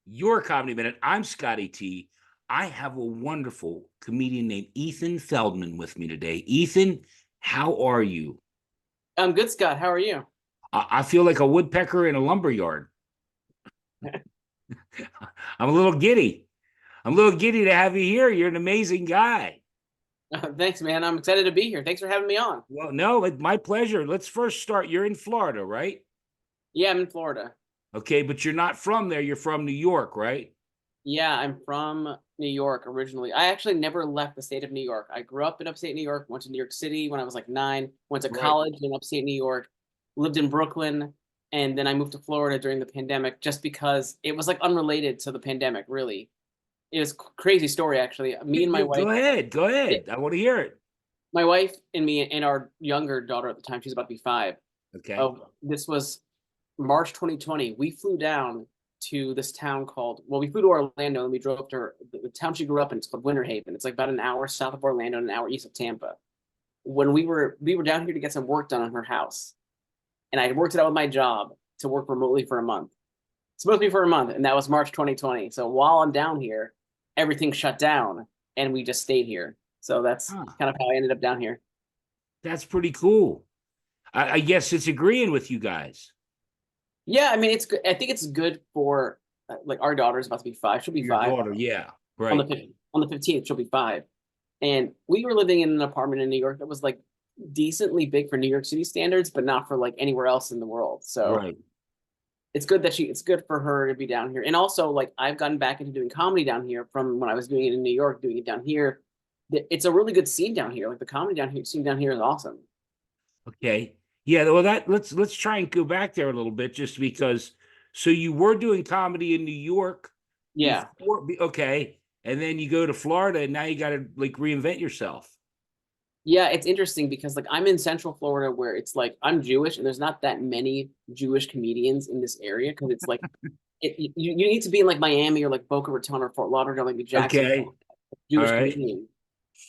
your Comedy Minute. I'm Scotty T. I have a wonderful comedian named Ethan Feldman with me today. Ethan, how are you? I'm good, Scott. How are you? I feel like a woodpecker in a lumber yard. I'm a little giddy. I'm a little giddy to have you here. You're an amazing guy. Thanks, man. I'm excited to be here. Thanks for having me on. Well, no, my pleasure. Let's first start. You're in Florida, right? Yeah, I'm in Florida. Okay, but you're not from there. You're from New York, right? Yeah, I'm from New York originally. I actually never left the state of New York. I grew up in upstate New York, went to New York City when I was like 9, went to Right. college in upstate New York, lived in Brooklyn, and then I moved to Florida during the pandemic just because it was like unrelated to the pandemic, really. It was crazy story actually. Me and my wife, Go ahead. Go yeah, ahead. I want to hear it. my wife and me and our younger daughter at the time, she's about to be 5. Okay. Oh, this was March 2020. We flew down to this town called, well, we flew to Orlando and we drove to the town she grew up in. It's called Winter Haven. It's like about an hour south of Orlando and an hour east of Tampa. When we were down here to get some work done on her house, and I worked it out with my job to work remotely for a month. It's supposed to be for a month, and that was March 2020. So while I'm down here, everything shut down, and we just stayed here. So that's Huh. kind of how I ended up down here. That's pretty cool. I guess it's agreeing with you guys. Yeah, I mean, it's good. I think it's good for like our daughter's about to be 5. She'll be Your 5 daughter, yeah, on the right. 15th. On the 15th, she'll be 5. And we were living in an apartment in New York that was like decently big for New York City standards, but not for like anywhere else in the world. So Right. it's good for her to be down here. And also, like, I've gotten back into doing comedy down here from when I was doing it in New York, doing it down here. It's a really good scene down here. Like the comedy down here scene down here is awesome. Okay. Yeah, well that let's try and go back there a little bit just because so you were doing comedy in New York Yeah. okay, and then you go to Florida and now you got to like reinvent yourself. Yeah, it's interesting because like I'm in Central Florida where it's like I'm Jewish and there's not that many Jewish comedians in this area because it's like you need to be in like Miami or like Boca Raton or Fort Lauderdale, like Okay. Jacksonville, All Jewish right. comedian.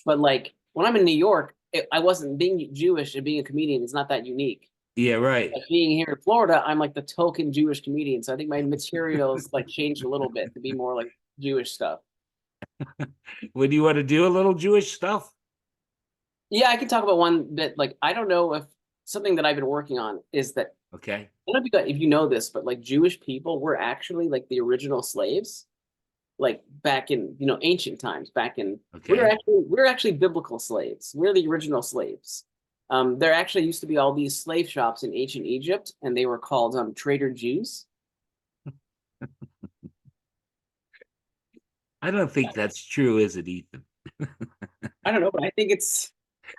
But like when I'm in New York, I wasn't being Jewish and being a comedian is not that unique. Yeah, right. Like being here in Florida, I'm like the token Jewish comedian. So I think my materials like changed a little bit to be more like Jewish stuff. Would you want to do a little Jewish stuff? Yeah, I can talk about one bit. Like I don't know if something that I've been working on is that Okay. I don't know if you know this, but like Jewish people were actually like the original slaves, like back in ancient times. Back in Okay. we're actually biblical slaves. We're the original slaves. There actually used to be all these slave shops in ancient Egypt, and they were called Trader Jews. I don't think that's true, is it, Ethan? I don't know, but I think it's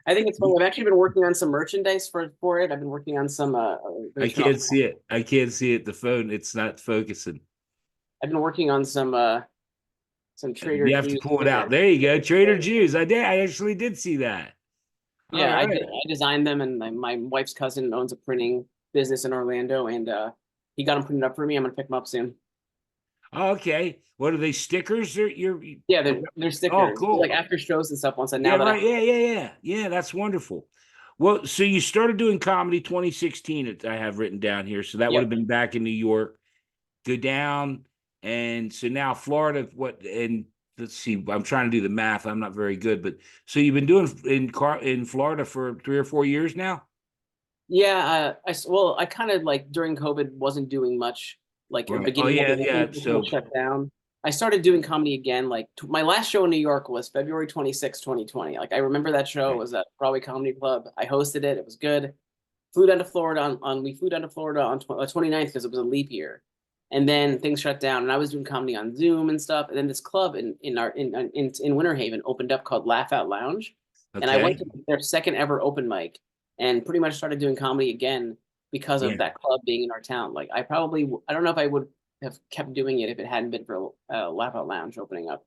fun. I've actually been working on some merchandise for it. I've been working on some. I There's can't see it. I can't see it. The phone, it's not focusing. I've been working on some Trader You have to Joe's pull it out. stickers. There you go. Trader Joe's. I did. I actually did see that. All Yeah, right. I designed them, and my wife's cousin owns a printing business in Orlando, and he got them printed up for me. I'm gonna pick them up soon. Okay. What are they stickers? Yeah, they're Oh, stickers. They're like cool. after shows and stuff. Once I Yeah, now that I right. Yeah. That's wonderful. Well, so you started doing comedy 2016, I have written down here. So that would have yep. been back in New York. Go down. And so now Florida, what and let's see, I'm trying to do the math. I'm not very good, but so you've been doing in Florida for 3 or 4 years now? Yeah, well, I kind of like during COVID wasn't doing much. Like at the Right. Oh beginning of yeah, it, yeah. when people So shut down, I started doing comedy again. Like my last show in New York was February 26, 2020. Like I remember that show. It okay. was at Broadway Comedy Club. I hosted it. It was good. Flew down to Florida on we flew down to Florida on 29th because it was a leap year. And then things shut down, and I was doing comedy on Zoom and stuff. And then this club in Winter Haven opened up called Laugh Out Lounge, and I went Okay. to their second ever open mic, and pretty much started doing comedy again because of Yeah. that club being in our town. Like I don't know if I would have kept doing it if it hadn't been for Laugh Out Lounge opening up.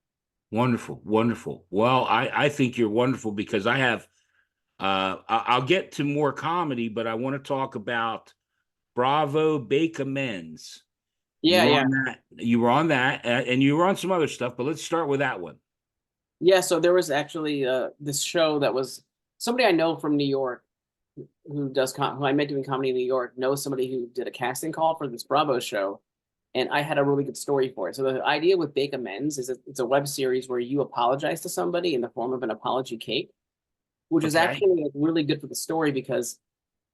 Wonderful, wonderful. Well, I think you're wonderful because I have I'll get to more comedy, but I want to talk about Bravo Bake Amends. You Yeah, were yeah, on that. You were on that, and you were on some other stuff. But let's start with that one. yeah. So there was actually this show that was somebody I know from New York who I met doing comedy in New York knows somebody who did a casting call for this Bravo show, and I had a really good story for it. So the idea with Bake Amends is it's a web series where you apologize to somebody in the form of an apology cake, which is Okay. actually like, really good for the story because,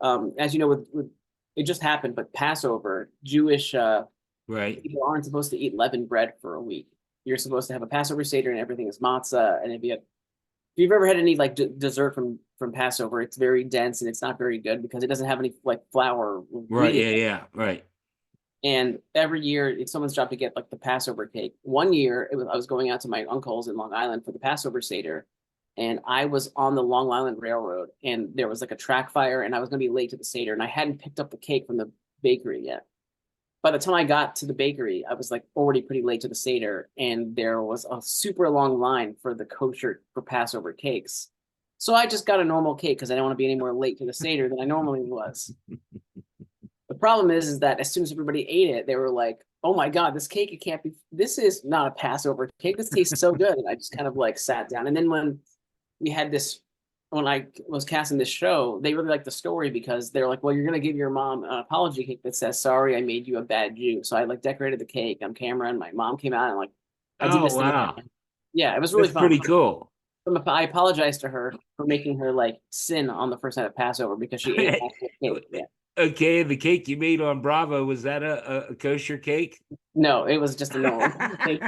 as you know, with it just happened, but Passover, Jewish Right. people aren't supposed to eat leavened bread for a week. You're supposed to have a Passover Seder and everything is matzah. And if you've ever had any like dessert from Passover, it's very dense and it's not very good because it doesn't have any like flour or Right. wheat in Yeah. it. Yeah. Right. And every year, it's someone's job to get like the Passover cake. One year, I was going out to my uncle's in Long Island for the Passover Seder, and I was on the Long Island Railroad, and there was like a track fire, and I was going to be late to the Seder, and I hadn't picked up the cake from the bakery yet. By the time I got to the bakery, I was like already pretty late to the Seder, and there was a super long line for the kosher for Passover cakes. So I just got a normal cake because I didn't want to be any more late to the Seder than I normally was. The problem is that as soon as everybody ate it, they were like, "Oh my God, this cake, it can't be, this is not a Passover cake. This tastes so good." And I just kind of like sat down. And then when we had this, when I was casting this show, they really liked the story because they're like, "Well, you're going to give your mom an apology cake that says, 'Sorry, I made you a bad Jew.'" So I like decorated the cake on camera and my mom came out and like, "I did Oh, this to the," wow. yeah, it was really That's fun. pretty cool. I apologized to her for making her like sin on the first night of Passover because she ate half the cake. Yeah. Okay, the cake you made on Bravo, was that a kosher cake? No, it was just a normal cake.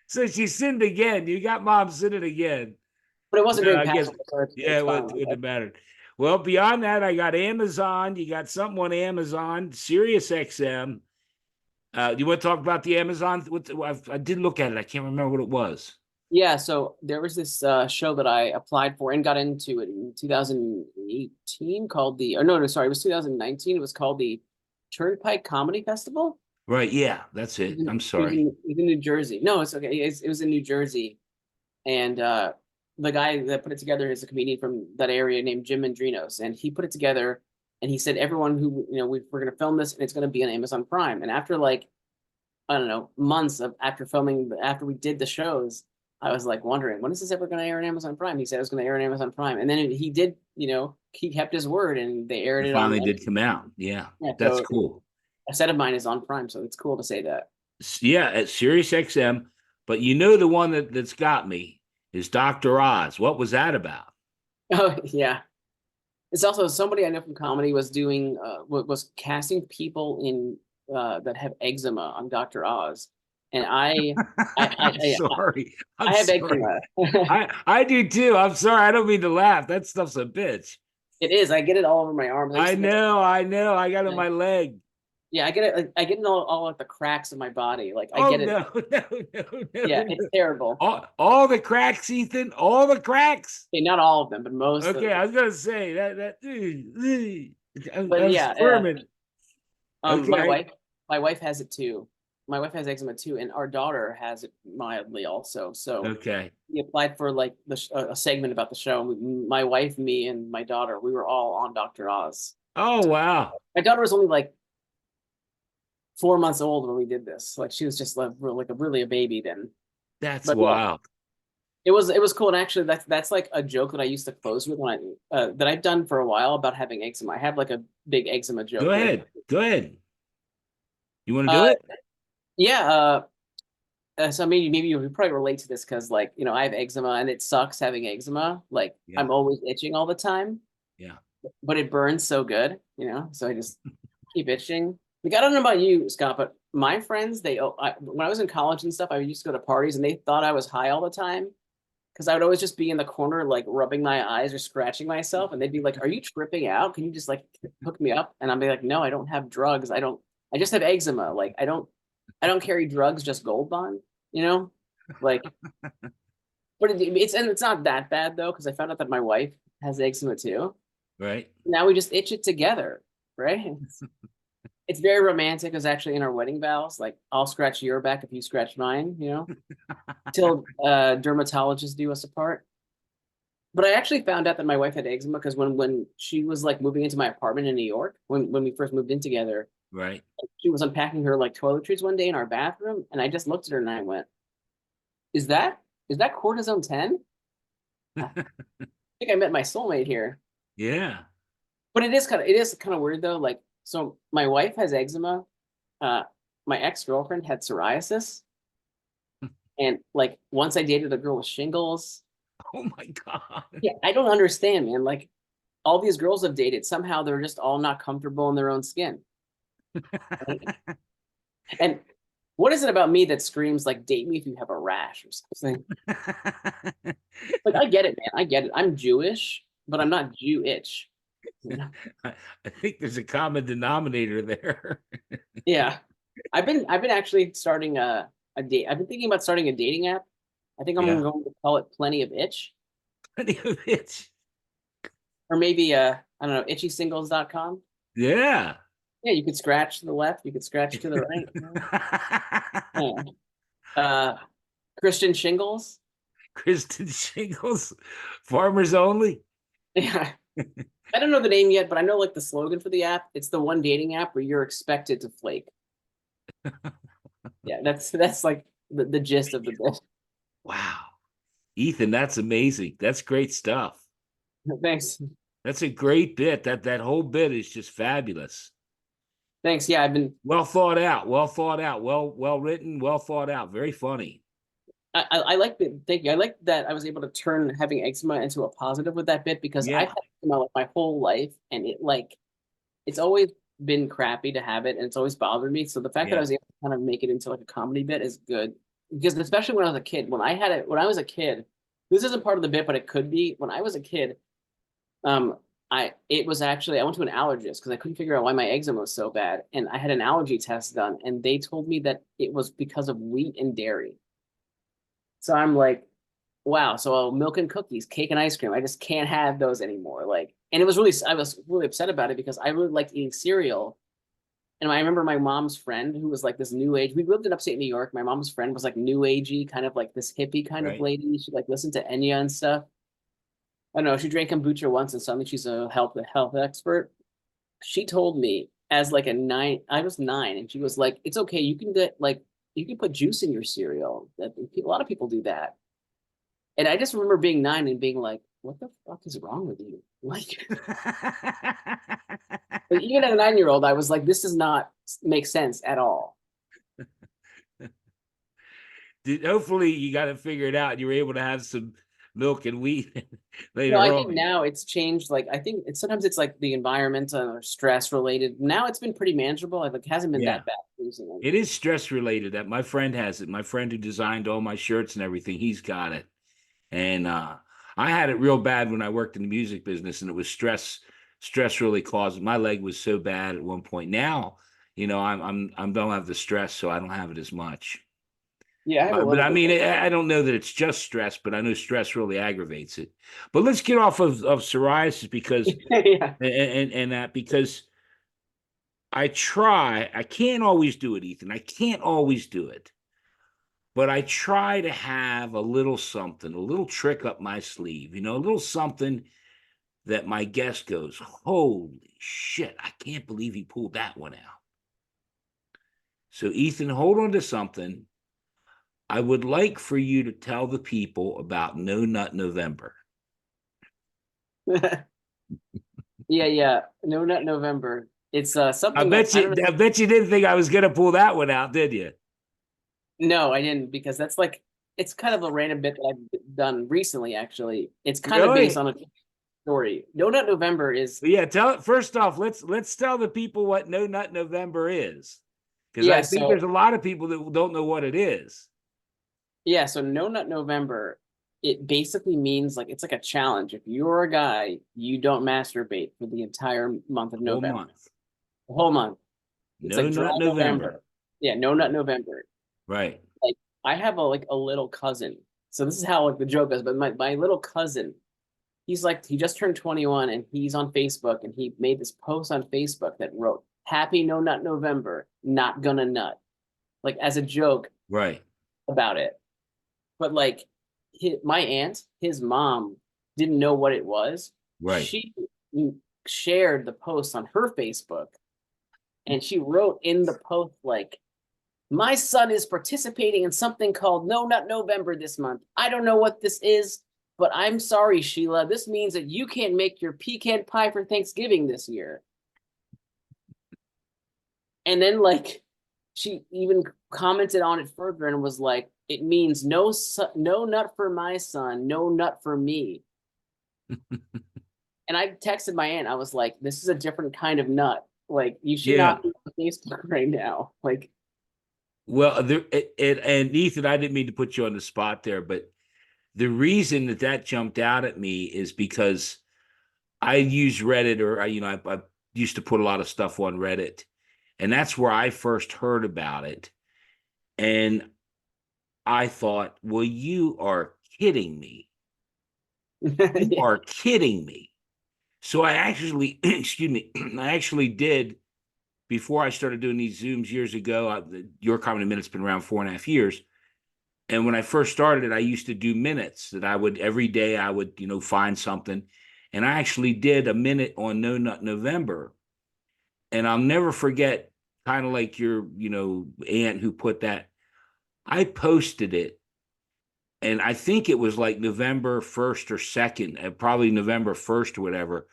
So she sinned again. You got mom sinning again. But it wasn't No, during I guess, Passover, so yeah, it's it fine. wouldn't have mattered. Well, beyond that, I got Amazon. You got something on Amazon, Sirius XM. You want to talk about the Amazon? I did look at it. I can't remember what it was. Yeah, so there was this show that I applied for and got into it in 2018 called the, or no, no, sorry, it was 2019. It was called the Turnpike Comedy Festival. Right. Yeah, that's it. I'm sorry. It was in New Jersey. No, it's okay. It was in New Jersey. And the guy that put it together is a comedian from that area named Jim Mandrinos. And he put it together and he said, everyone who, we're going to film this and it's going to be on Amazon Prime. And after like, I don't know, months of after filming, after we did the shows, I was like wondering, when is this ever going to air on Amazon Prime? He said it was going to air on Amazon Prime, and then he did. He kept his word, and they aired It it on. finally did come out. Yeah, Yeah, that's so cool. a set of mine is on Prime, so it's cool to say that. Yeah, at Sirius XM. But you know the one that's got me is Dr. Oz. What was that about? Oh yeah, it's also somebody I know from comedy was doing was casting people in that have eczema on Dr. Oz, and I'm sorry. I'm I have sorry. eczema. I do too. I'm sorry. I don't mean to laugh. That stuff's a bitch. It is. I get it all over my arms. I used I to get know. I know. I got it on my leg. Yeah, I get it. Like, I get it all like the cracks in my body. Like I Oh get it. no, no, Yeah, no. it's terrible. All the cracks, Ethan. All the cracks. Okay, not all of them, but most of Okay, them. I was gonna say that. But I'm yeah, squirming. my Okay. wife has it too. My wife has eczema too, and our daughter has it mildly also. So Okay. we applied for like a segment about the show. My wife, me, and my daughter, we were all on Dr. Oz. Oh wow. My daughter was only like 4 months old when we did this. Like she was just like, really a baby then. That's But yeah, wild. it was cool. And actually, that's like a joke that I used to close with when that I've done for a while about having eczema. I have like a big eczema Go joke where ahead. Go ahead. You want to do uh it? yeah so maybe you probably relate to this because like I have eczema and it sucks having eczema. Like Yeah. I'm always itching all the time, Yeah. but it burns so good, so I just keep itching. Like I don't know about you, Scott, but my friends when I was in college and stuff, I used to go to parties and they thought I was high all the time because I would always just be in the corner like rubbing my eyes or scratching myself, and they'd be like, "Are you tripping out? Can you just like hook me up?" And I'd be like, "No, I don't have drugs. I just have eczema. Like I don't carry drugs, just Gold Bond, you know? Like, but it's not that bad though, because I found out that my wife has eczema too. Right. Now we just itch it together, right? It's very romantic. It's actually in our wedding vows. Like, I'll scratch your back if you scratch mine, till dermatologists do us apart. But I actually found out that my wife had eczema because when she was like moving into my apartment in New York, when we first moved in together, Right. she was unpacking her like toiletries one day in our bathroom, and I just looked at her and I went, "Is that cortisone 10? I think I met my soulmate here." Yeah. But it is kind of weird though. Like, so my wife has eczema, uh, my ex-girlfriend had psoriasis, and like once I dated a girl with shingles. Oh my God. Yeah, I don't understand, man. Like all these girls I've dated, somehow they're just all not comfortable in their own skin. Right? And what is it about me that screams like date me if you have a rash or something? Like I get it, man. I get it. I'm Jewish, but I'm not Jewish. You know? I think there's a common denominator there. Yeah. I've been actually starting a date. I've been thinking about starting a dating app. I think I'm Yeah. going to call it Plenty of Itch. Plenty of itch. Or maybe I don't know, itchysingles.com. Yeah. Yeah, you could scratch to the left, you could scratch to the right. Yeah. Uh Christian Shingles. Kristen Shingles, farmers only. Yeah. I don't know the name yet, but I know like the slogan for the app. It's the one dating app where you're expected to flake. Yeah, that's like the gist of the bit. Wow. Ethan, that's amazing. That's great stuff. Thanks. That's a great bit. That whole bit is just fabulous. Thanks. Yeah, I've been Well thought out, well thought out, well written, well thought out. Very funny. I like the thank you. I like that I was able to turn having eczema into a positive with that bit because I've Yeah, had eczema like my whole life and it like it's always been crappy to have it and it's always bothered me. So the fact that I yeah, was able to kind of make it into like a comedy bit is good. Because especially when I was a kid, when I had it when I was a kid, this isn't part of the bit, but it could be. When I was a kid, I it was actually I went to an allergist because I couldn't figure out why my eczema was so bad. And I had an allergy test done, and they told me that it was because of wheat and dairy. So I'm like, wow, so milk and cookies, cake and ice cream, I just can't have those anymore. Like, and I was really upset about it because I really liked eating cereal. And I remember my mom's friend who was like this new age. We lived in upstate New York. My mom's friend was like new agey, kind of like this hippie kind of right. lady. She like listened to Enya and stuff. I don't know. She drank kombucha once and suddenly she's a health expert. She told me as like a nine, I was 9, and she was like, "It's okay. You can get like you can put juice in your cereal. That a lot of people do that." And I just remember being 9 and being like, "What the fuck is wrong with you?" Like even at a 9-year old, I was like, "This does not make sense at all." Hopefully you got it figured out. You were able to have some milk and wheat No, later I think on. now it's changed. Like I think it's sometimes it's like the environment or stress related. Now it's been pretty manageable. It like, hasn't been Yeah. that bad recently. It is stress related. That my friend has it. My friend who designed all my shirts and everything, he's got it. And I had it real bad when I worked in the music business, and it was stress really caused my leg was so bad at one point. Now, I'm don't have the stress, so I don't have it as much. Yeah, I have a But little I bit. mean, I don't know that it's just stress, but I know stress really aggravates it. But let's get off of psoriasis because Yeah. and that because I can't always do it, Ethan. I can't always do it. But I try to have a little something, a little trick up my sleeve, a little something that my guest goes, holy shit, I can't believe he pulled that one out. So, Ethan, hold on to something. I would like for you to tell the people about No Nut November. Yeah, yeah. No, not November. It's something that I don't know. I bet you didn't think I was gonna pull that one out, did you? No, I didn't because that's like it's kind of a random bit that I've done recently, actually. It's kind of based Really? on a story. No Nut November is Yeah, tell it first off, let's tell the people what No Nut November is. Because I yeah, think so there's a lot of people that don't know what it is. yeah, so No Nut November, it basically means like it's like a challenge. If you're a guy, you don't masturbate for the entire month of Whole November. month. The whole month. It's No like dry Nut November. November. Yeah, No Nut Right. November. Right. Like I have a little cousin. So this is how like the joke is, but my little cousin, he's like he just turned 21 and he's on Facebook and he made this post on Facebook that wrote Happy No Nut November, not gonna nut. Like as a joke Right. about it. But like my aunt, his mom didn't know what it was. Right. She shared the post on her Facebook and she wrote in the post like my son is participating in something called No Nut November this month. I don't know what this is, but I'm sorry, Sheila. This means that you can't make your pecan pie for Thanksgiving this year. And then, like, she even commented on it further and was like, "It means no no nut for my son, no nut for me." And I texted my aunt. I was like, "This is a different kind of nut. Like, you should Yeah. not be on Facebook right now." Like, Well, and Ethan, I didn't mean to put you on the spot there, but the reason that that jumped out at me is because I use Reddit, or I used to put a lot of stuff on Reddit, and that's where I first heard about it. And I thought, well, you are kidding me. You yeah. are kidding me. So I actually, excuse me, I actually did before I started doing these Zooms years ago. Your Comedy Minute's been around 4.5 years. And when I first started it, I used to do minutes that I would every day I would, find something. And I actually did a minute on No Nut November. And I'll never forget, kind of like your, aunt who put that. I posted it, and I think it was like November 1st or 2nd, probably November 1st or whatever.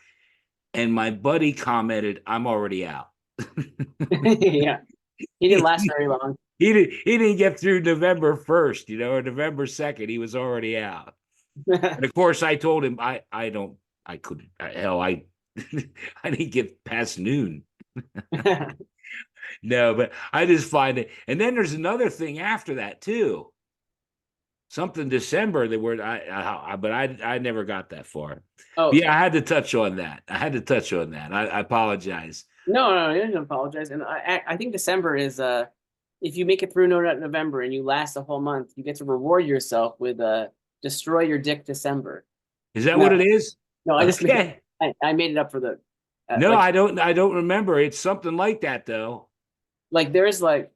And my buddy commented, I'm already out. Yeah. He didn't last he, very long. he didn't get through November 1st, or November 2nd. He was already out. And of course, I told him I don't I couldn't hell I didn't get past noon. No, but I just find it. And then there's another thing after that too. Something December that were but I never got that far. Oh, Yeah, I had to touch on that. I apologize. no, you didn't apologize. And I think December is if you make it through No Nut November and you last a whole month, you get to reward yourself with destroy your dick December. Is that what No, it is? no, I just made Okay. I made it up for the No, like I don't remember. It's something like that though. there's like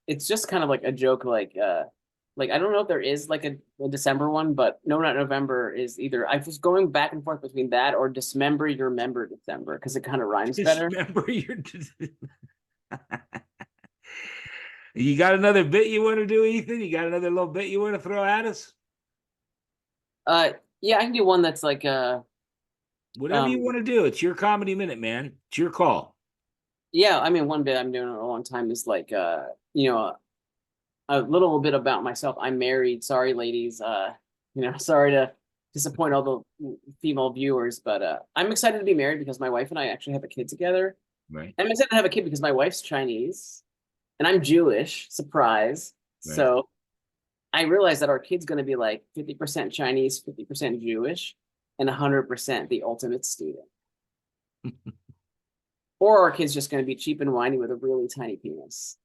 it's just kind of like a joke like I don't know if there is like a December one, but No Nut November is either I was going back and forth between that or Dismember Your Member December because it kind of rhymes better. Dismember your You got another bit you want to do, Ethan? You got another little bit you want to throw at us? Uh yeah, I can do one that's like Whatever you um want to do. It's your comedy minute, man. It's your call. yeah, I mean one bit I'm doing in a long time is like you know a little bit about myself. I'm married. Sorry, ladies. Sorry to disappoint all the female viewers, but I'm excited to be married because my wife and I actually have a kid together. Right. I'm excited to have a kid because my wife's Chinese and I'm Jewish. Surprise. Right. So I realized that our kid's going to be like 50% Chinese, 50% Jewish, and 100% the ultimate student. Or our kid's just going to be cheap and whiny with a really tiny penis.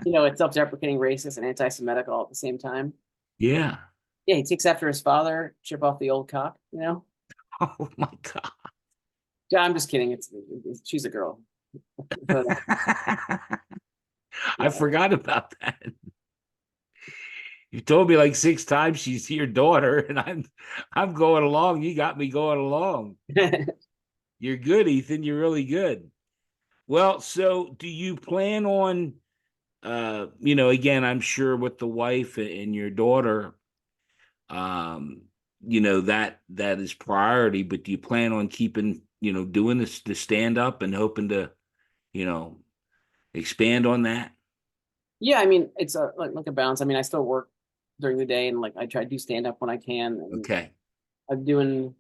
It's self-deprecating, racist, and anti-Semitic all at the same time. Yeah. Yeah, he takes after his father, chip off the old cock. Oh my God. Yeah, I'm just kidding. She's a girl. But I yeah. forgot about that. You told me like 6 times she's your daughter, and I'm going along. You got me going along. You're good, Ethan. You're really good. Well, so do you plan on again, I'm sure with the wife and your daughter, um, that is priority, but do you plan on keeping, doing this the stand up and hoping to, you know, expand on that? Yeah, I mean, it's a like a balance. I mean, I still work during the day and like I try to do stand up when I can. And Okay. I'm doing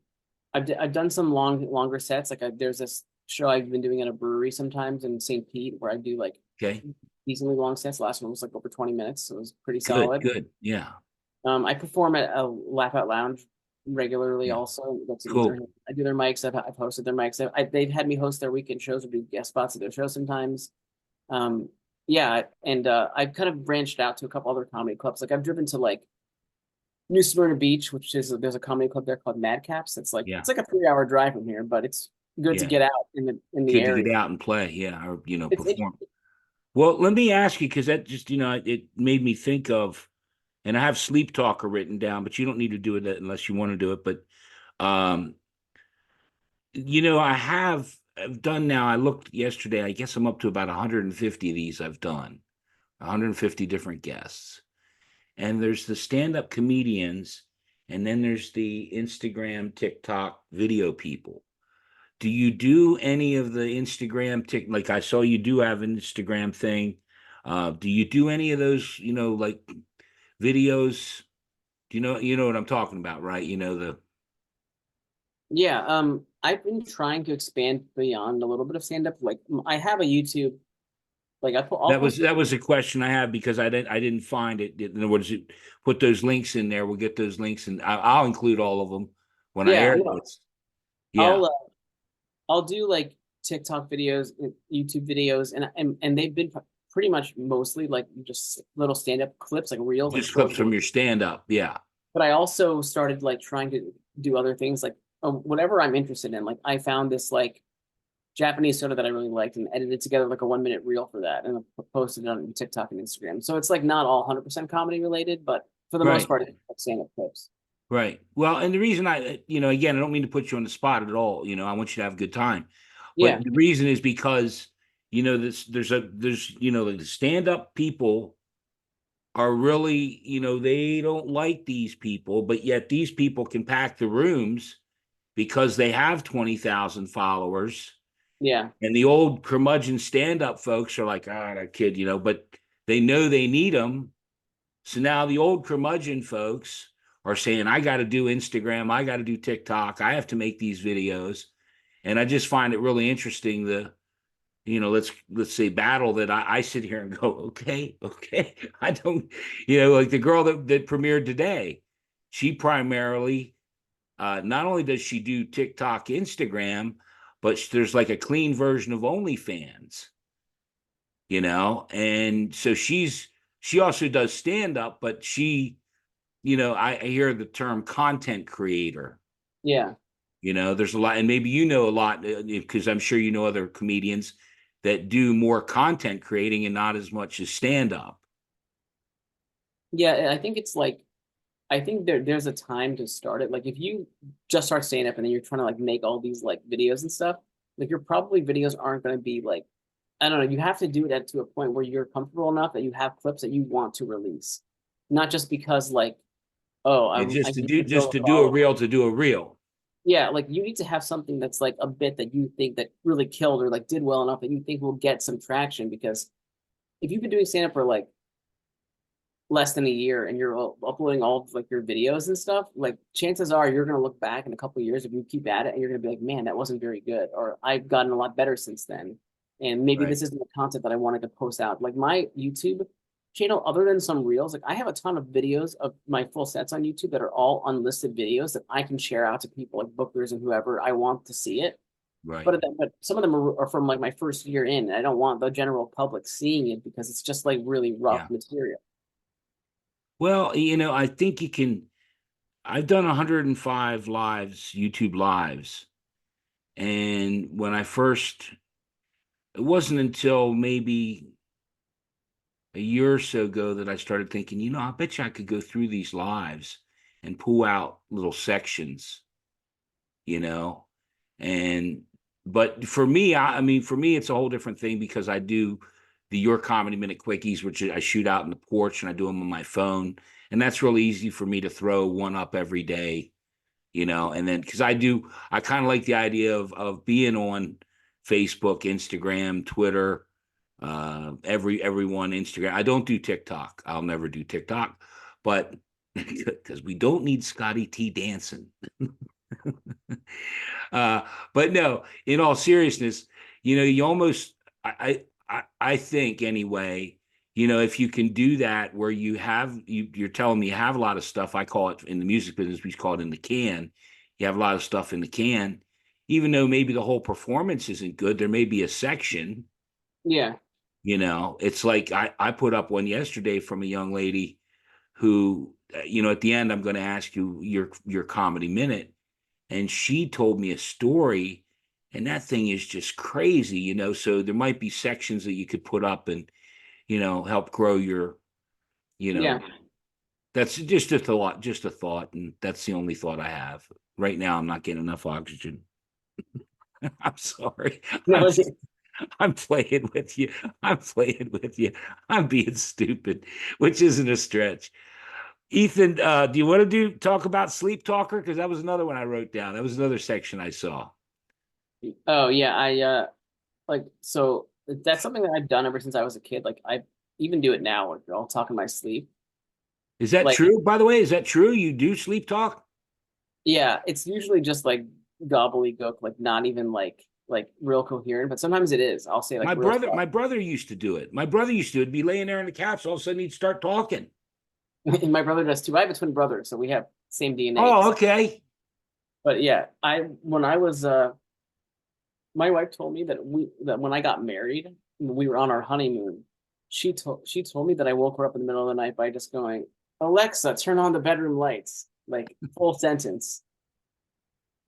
I've done some longer sets. Like there's this show I've been doing at a brewery sometimes in St. Pete where I do like Okay. decently long sets. The last one was like over 20 minutes, so it was pretty Good. solid. Good. Yeah. I perform at a Laugh Out Lounge regularly. Yeah. Also, that's Cool. I do their mics. I've hosted their mics. They've had me host their weekend shows or do guest spots at their shows sometimes. Um, yeah, and I've kind of branched out to a couple other comedy clubs. Like I've driven to like New Smyrna Beach, which is there's a comedy club there called Madcaps. Yeah. It's like a 3 hour drive from here, but it's good to Yeah. get out in the Good to area. get out and play. Yeah. Or, It's perform. Well, let me ask you, because that just, it made me think of, and I have Sleep Talker written down, but you don't need to do it unless you want to do it. But, um, I've done now, I looked yesterday, I guess I'm up to about 150 of these I've done, 150 different guests. And there's the stand-up comedians, and then there's the Instagram, TikTok video people. do you do any of the Instagram tick? Like I saw you do have an Instagram thing. Do you do any of those, like videos? You know what I'm talking about, right? Yeah, I've been trying to expand beyond a little bit of stand up. Like I have a YouTube, like I'll post That was a question I have because I didn't find it. In other words, put those links in there. We'll get those links, and I'll include all of them when I yeah, air no, this. Yeah, I'll I'll do like TikTok videos, YouTube videos, and they've been pretty much mostly like just little stand up clips, like reels, like just short clips from videos. your stand up. Yeah, But I also started like trying to do other things, like whatever I'm interested in. Like I found this like Japanese soda that I really liked and edited together like a 1 minute reel for that and posted it on TikTok and Instagram. So it's like not all 100% comedy related, but for the most right. part, it's like stand up clips. Right. Well, and the reason again, I don't mean to put you on the spot at all. I want you to have a good time. But Yeah, the reason is because, there's, the stand-up people are really, they don't like these people, but yet these people can pack the rooms because they have 20,000 followers. yeah, And the old curmudgeon stand-up folks are like, that kid, but they know they need them. So now the old curmudgeon folks are saying, I got to do Instagram, I got to do TikTok, I have to make these videos. And I just find it really interesting let's say battle that I sit here and go, okay. I don't, like the girl that premiered today, she primarily not only does she do TikTok, Instagram, but there's like a clean version of OnlyFans, and so she also does stand up, but I hear the term content creator. yeah. There's a lot, and maybe a lot because I'm sure other comedians that do more content creating and not as much as stand up. Yeah, I think it's like I think there's a time to start it. Like if you just start stand up and then you're trying to like make all these like videos and stuff, like your probably videos aren't going to be like I don't know. You have to do it to a point where you're comfortable enough that you have clips that you want to release, not just because like oh Yeah, I need to just build to a do a following. reel to do a reel. Yeah, like you need to have something that's like a bit that you think that really killed or like did well enough that you think will get some traction because if you've been doing stand up for like less than a year and you're uploading all of like your videos and stuff, like chances are you're going to look back in a couple of years if you keep at it and you're going to be like, man, that wasn't very good. Or I've gotten a lot better since then. And maybe Right. this isn't the content that I wanted to post out. Like my YouTube channel, other than some reels, like I have a ton of videos of my full sets on YouTube that are all unlisted videos that I can share out to people like bookers and whoever I want to see it. Right. But some of them are from like my first year in. And I don't want the general public seeing it because it's just like really rough Yeah. material. Well, I think you can. I've done 105 lives, YouTube lives. And it wasn't until maybe a year or so ago that I started thinking, I bet you I could go through these lives and pull out little sections, you know, and but for me, I mean, for me, it's a whole different thing because I do the Your Comedy Minute Quickies, which I shoot out in the porch and I do them on my phone, and that's really easy for me to throw one up every day, and then because I kind of like the idea of being on Facebook, Instagram, Twitter, everyone Instagram. I don't do TikTok. I'll never do TikTok, but because we don't need Scotty T dancing. uh, but no, in all seriousness, you almost I think anyway, if you can do that where you're telling me you have a lot of stuff. I call it in the music business, we call it in the can. You have a lot of stuff in the can, even though maybe the whole performance isn't good. There may be a section. Yeah. It's like I put up one yesterday from a young lady who, at the end, I'm going to ask you your comedy minute. And she told me a story, and that thing is just crazy, So there might be sections that you could put up and, help grow you Yeah. know, that's just a thought. And that's the only thought I have. Right now, I'm not getting enough oxygen. I'm sorry. I'm No, I'm playing with you. I'm playing with you. I'm being stupid, which isn't a stretch. Ethan, do you want to talk about Sleep Talker? Because that was another one I wrote down. That was another section I saw. Oh yeah, like so that's something that I've done ever since I was a kid. Like I even do it now. Like I'll talk in my sleep. Is that Like true, by the way? Is that true? You do sleep talk? yeah, it's usually just like gobbledygook, like not even like real coherent. But sometimes it is. I'll say like My real brother, stuff. my brother used to do it. My brother used to it, be laying there on the couch, all of a sudden he'd start talking. And my brother does too. I have a twin brother, so we have same DNA. Oh, okay. But yeah, I when I was my wife told me that when I got married, we were on our honeymoon. She told me that I woke her up in the middle of the night by just going, "Alexa, turn on the bedroom lights." Like full sentence,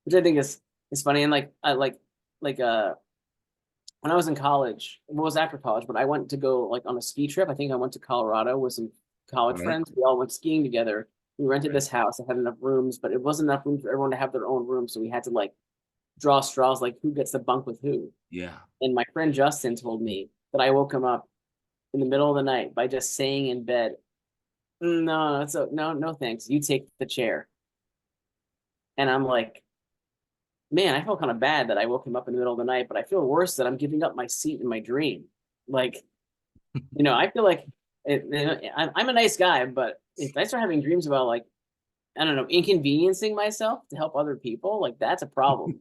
which I think is funny. And like I like when I was in college, it was after college, but I went to go like on a ski trip. I think I went to Colorado with some college Right. friends. We all went skiing together. We rented Right. this house that had enough rooms, but it wasn't enough room for everyone to have their own room. So we had to like draw straws, like who gets to bunk with who. Yeah. And my friend Justin told me that I woke him up in the middle of the night by just saying in bed, "No, no, thanks. You take the chair." And I'm like, man, I felt kind of bad that I woke him up in the middle of the night, but I feel worse that I'm giving up my seat in my dream. Like, I feel like I'm a nice guy, but if I start having dreams about like, I don't know, inconveniencing myself to help other people, like that's a problem.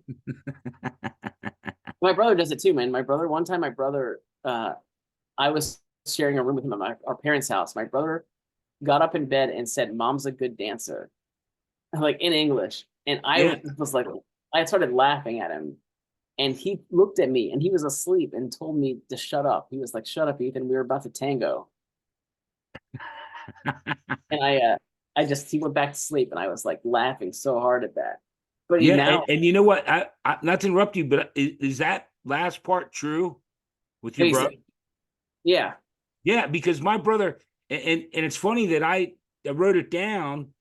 My brother does it too, man. One time, I was sharing a room with him at our parents' house. My brother got up in bed and said, "Mom's a good dancer," like in English. And Yeah. was like, I started laughing at him. And he looked at me and he was asleep and told me to shut up. He was like, "Shut up, Ethan. We were about to tango." And he went back to sleep and I was like laughing so hard at that. But he Yeah. now, And you know what? Not to interrupt you, but is that last part true with your brother? basically, yeah, Yeah, because my brother, and it's funny that I wrote it down,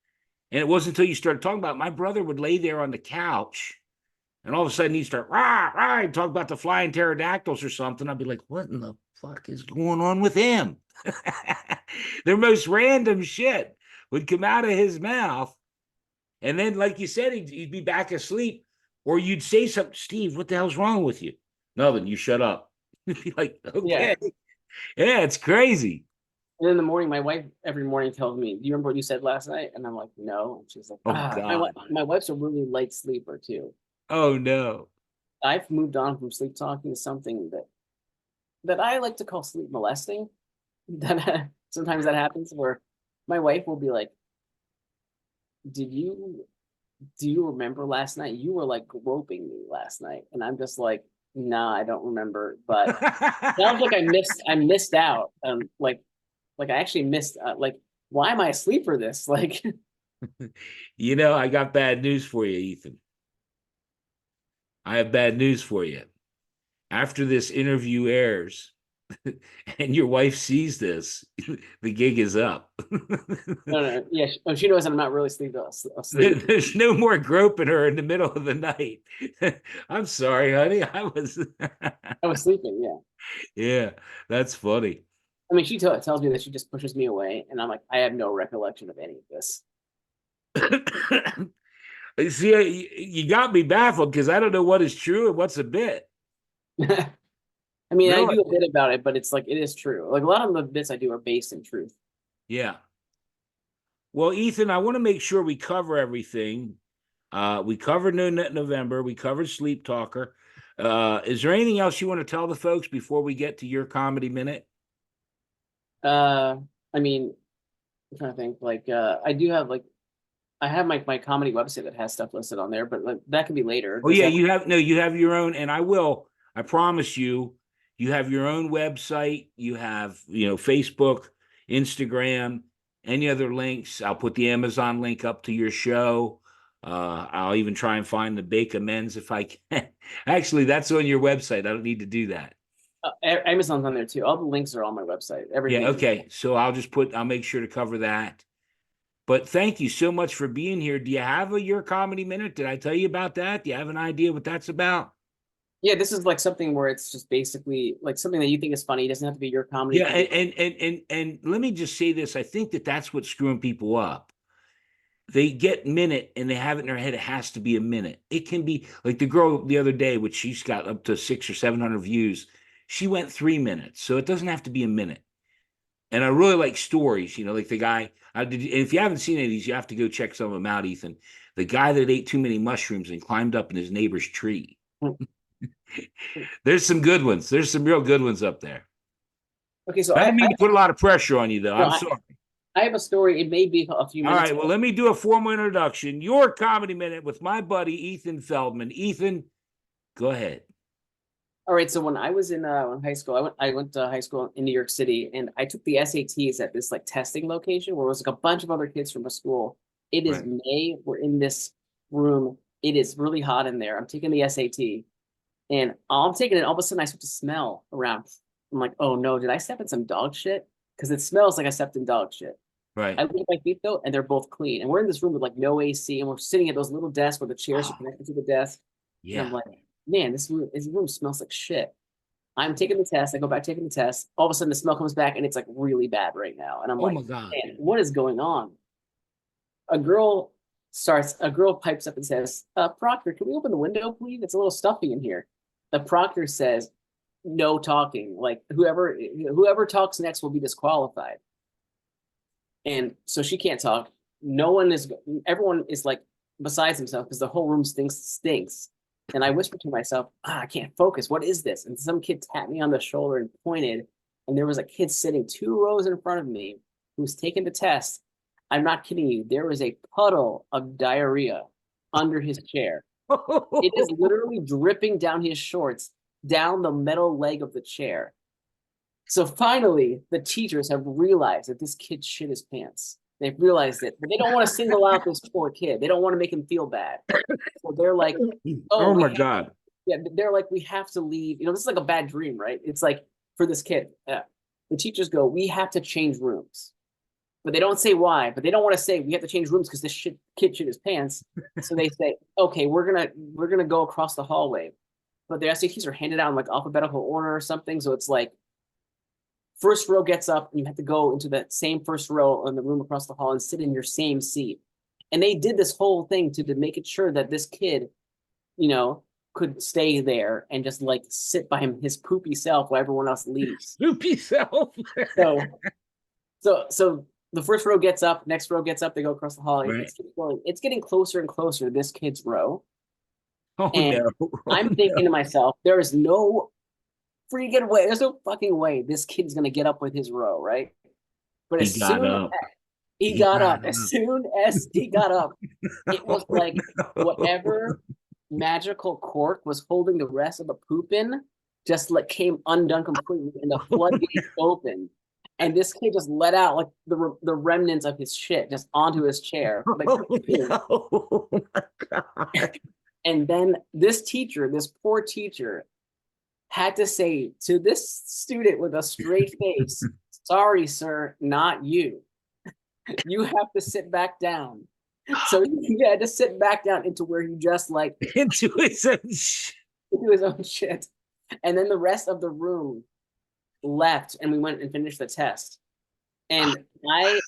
and it wasn't until you started talking about it, my brother would lay there on the couch, and all of a sudden he'd start rah rah and talk about the flying pterodactyls or something. I'd be like, what in the fuck is going on with him? The most random shit would come out of his mouth, and then, like you said, he'd be back asleep, or you'd say something, Steve, what the hell's wrong with you? Nothing. You shut up. Be like, yeah. okay, yeah, it's crazy. And in the morning, my wife every morning tells me, "Do you remember what you said last night?" And I'm like, "No." And she's like, Oh "Ah, God. my wife's a really light sleeper too." Oh no. I've moved on from sleep talking to something that I like to call sleep molesting. That sometimes that happens where my wife will be like, "Did you do you remember last night? You were like groping me last night." And I'm just like, "Nah, I don't remember." But sounds like I missed out. Like I actually missed. Like, why am I asleep for this? Like, I got bad news for you, Ethan. I have bad news for you. After this interview airs and your wife sees this, the gig is up. no, no, yeah, she knows I'm not really asleep. There's no more groping her in the middle of the night. I'm sorry, honey. I was, I was sleeping. Yeah, yeah, that's funny. I mean, tells me that she just pushes me away, and I'm like, I have no recollection of any of this. See, you got me baffled because I don't know what is true and what's a bit. I mean, I Really? do a bit about it, but it's like it is true. Like a lot of the bits I do are based in truth. Yeah. Well, Ethan, I want to make sure we cover everything. We covered No Net November. We covered Sleep Talker. Is there anything else you want to tell the folks before we get to your comedy minute? Uh, I mean, I'm trying to think. Like, I have my comedy website that has stuff listed on there, but like, that could be later. Oh Does yeah, that? you have your own, and I will. I promise you, you have your own website. You have Facebook, Instagram, any other links. I'll put the Amazon link up to your show. I'll even try and find the Bake Amends if I can. Actually, that's on your website. I don't need to do that. Amazon's on there too. All the links are on my website. Yeah, Everything. okay. So I'll make sure to cover that. But thank you so much for being here. Do you have your comedy minute? Did I tell you about that? Do you have an idea what that's about? Yeah, this is like something where it's just basically like something that you think is funny. It doesn't have to be your comedy. It Yeah, could be and let me just say this. I think that that's what's screwing people up. they get minute and they have it in their head. It has to be a minute. It can be like the girl the other day, which she's got up to 600 or 700 views. She went 3 minutes, so it doesn't have to be a minute. And I really like stories, like the guy. If you haven't seen any of these, you have to go check some of them out, Ethan. The guy that ate too many mushrooms and climbed up in his neighbor's tree. There's some good ones. There's some real good ones up there. Okay, so I didn't mean to put a lot of pressure on you, though. no, I'm sorry. I have a story. It may be a few All minutes. right, well, let me do a formal introduction. Your comedy minute with my buddy Ethan Feldman. Ethan, go ahead. All right, so when I was in high school, I went to high school in New York City, and I took the SATs at this like testing location where it was like a bunch of other kids from a school. It is Right. May. We're in this room. It is really hot in there. I'm taking the SAT, and I'm taking it. All of a sudden, I start to smell around. I'm like, oh no, did I step in some dog shit? Because it smells like I stepped in dog shit. Right. I look at my feet though, and they're both clean. And we're in this room with like no AC, and we're sitting at those little desks where the chairs are Oh, connected to the desk. And I'm yeah. like, man, this room smells like shit. I'm taking the test. I go back taking the test. All of a sudden, the smell comes back, and it's like really bad right now. And I'm Oh like, my God. man, what is going on? A girl a girl pipes up and says, Proctor, can we open the window, please? It's a little stuffy in here. The proctor says, no talking. Like whoever talks next will be disqualified. And so she can't talk. Everyone is like besides himself because the whole room stinks. And I whispered to myself, I can't focus. What is this? And some kid tapped me on the shoulder and pointed. And there was a kid sitting 2 rows in front of me who was taking the test. I'm not kidding you. There was a puddle of diarrhea under his chair. It is literally dripping down his shorts, down the metal leg of the chair. So finally, the teachers have realized that this kid shit his pants. They've realized it, but they don't want to single out this poor kid. They don't want to make him feel bad. So they're like, "Oh, Oh my God. yeah." They're like, "We have to leave." This is like a bad dream, right? It's like for this kid. The teachers go, "We have to change rooms," but they don't say why. But they don't want to say we have to change rooms because this kid shit his pants. So they say, "Okay, we're gonna go across the hallway," but the SATs are handed out in like alphabetical order or something. So it's like first row gets up and you have to go into that same first row in the room across the hall and sit in your same seat. And they did this whole thing to make it sure that this kid, could stay there and just like sit by his poopy self while everyone else leaves. Poopy self. So, so the first row gets up, next row gets up, they go across the hall. Right. It's getting closer and closer to this kid's row. Oh And no. Oh, I'm thinking to myself, there is no freaking way. There's no fucking way this kid's gonna get up with his row, right? But He as got soon as up. he He got got up, as up. soon as he got up, it was Oh, like no. whatever magical cork was holding the rest of the poop in just like came undone completely, and the floodgates opened. And this kid just let out like the remnants of his shit just onto his chair. Like, Oh no. Oh my God. and then this poor teacher, had to say to this student with a straight face, sorry, sir, not you. You have to sit back down. So he had to sit back down into where he just like Into his own shit. into his own shit. And then the rest of the room left and we went and finished the test. And I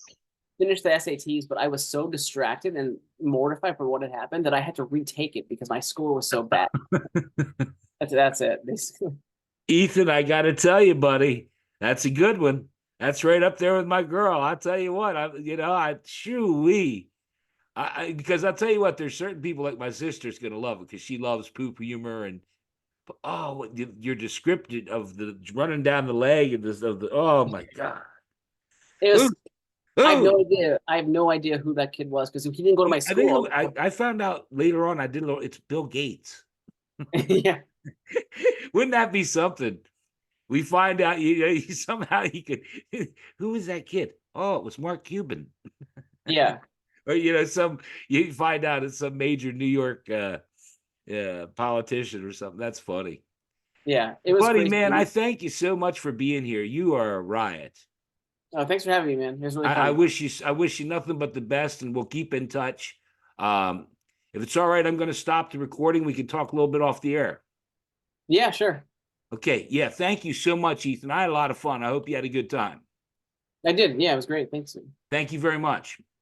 finished the SATs, but I was so distracted and mortified for what had happened that I had to retake it because my score was so bad. That's it. Basically. Ethan, I got to tell you, buddy, that's a good one. That's right up there with my girl. I'll tell you what, shoo-wee. Because I'll tell you what, there's certain people like my sister's going to love it because she loves poop humor. And your description of the running down the leg and this of the, oh my God. It Ooh, was I have no ooh. idea. I have no idea who that kid was because he didn't go to my I think school. I found out later on, it's Bill Gates. Yeah. Wouldn't that be something? We find out somehow he could. Who was that kid? Oh, it was Mark Cuban. Yeah. Or you find out it's some major New York politician or something. That's funny. Yeah. It was Buddy, crazy. man, I thank you so much for being here. You are a riot. Oh, thanks for having me, man. It was really I fun. wish you nothing but the best, and we'll keep in touch. Um, if it's all right, I'm going to stop the recording. We can talk a little bit off the air. Yeah, sure. Okay. Yeah. Thank you so much, Ethan. I had a lot of fun. I hope you had a good time. I did. Yeah, it was great. Thanks. Thank you very much.